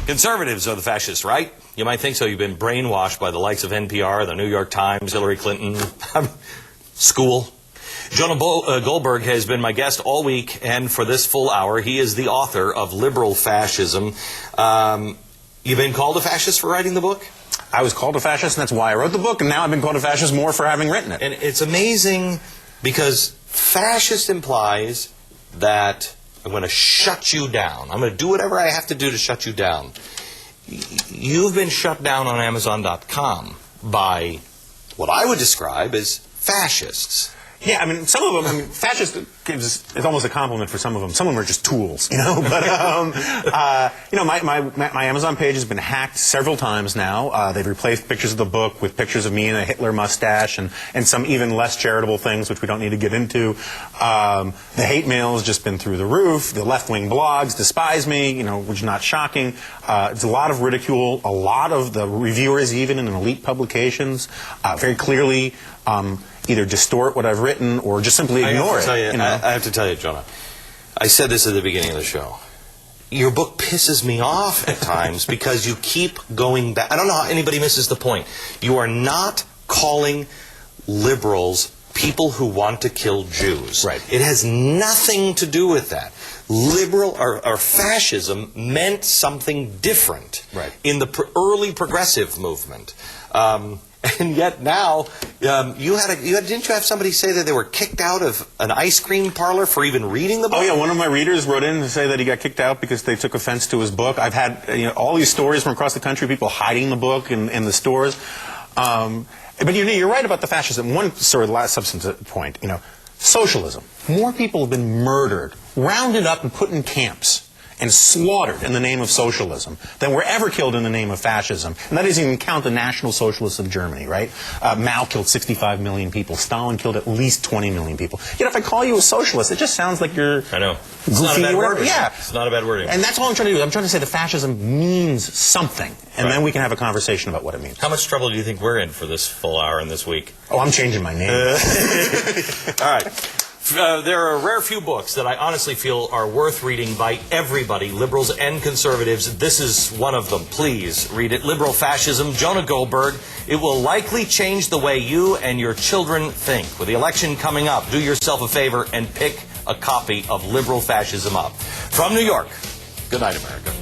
Conservatives are the fascists, right? You might think so. You've been brainwashed by the likes of NPR, the New York Times, Hillary Clinton, school. Jonah Goldberg has been my guest all week, and for this full hour, he is the author of Liberal Fascism. You've been called a fascist for writing the book? I was called a fascist, and that's why I wrote the book, and now I've been called a fascist more for having written it. And it's amazing because fascist implies that I'm going to shut you down. I'm going to do whatever I have to do to shut you down. You've been shut down on Amazon.com by what I would describe as fascists. Yeah, I mean, some of them, fascist is almost a compliment for some of them. Some of them are just tools, you know. But, my Amazon page has been hacked several times now. They've replaced pictures of the book with pictures of me and a Hitler mustache and some even less charitable things, which we don't need to get into. The hate mail has just been through the roof. The left-wing blogs despise me, which is not shocking. It's a lot of ridicule. A lot of the reviewers, even in elite publications, very clearly either distort what I've written or just simply ignore it. I have to tell you, Jonah, I said this at the beginning of the show. Your book pisses me off at times because you keep going back. I don't know how anybody misses the point. You are not calling liberals people who want to kill Jews. Right. It has nothing to do with that. Liberal or fascism meant something different in the early progressive movement. And yet now, didn't you have somebody say that they were kicked out of an ice cream parlor for even reading the book? Oh yeah, one of my readers wrote in to say that he got kicked out because they took offense to his book. I've had all these stories from across the country, people hiding the book in the stores. But you're right about the fascism. One sort of last substantive point, socialism. More people have been murdered, rounded up and put in camps and slaughtered in the name of socialism than were ever killed in the name of fascism. And that doesn't even count the National Socialists of Germany, right? Mao killed 65 million people. Stalin killed at least 20 million people. If I call you a socialist, it just sounds like you're I know. It's not a bad word. Yeah. It's not a bad word. And that's all I'm trying to do. I'm trying to say that fascism means something. And then we can have a conversation about what it means. How much trouble do you think we're in for this full hour and this week? Oh, I'm changing my name. All right. There are a rare few books that I honestly feel are worth reading by everybody, liberals and conservatives. This is one of them. Please read it. Liberal Fascism, Jonah Goldberg. It will likely change the way you and your children think. With the election coming up, do yourself a favor and pick a copy of Liberal Fascism up. From New York, good night, America.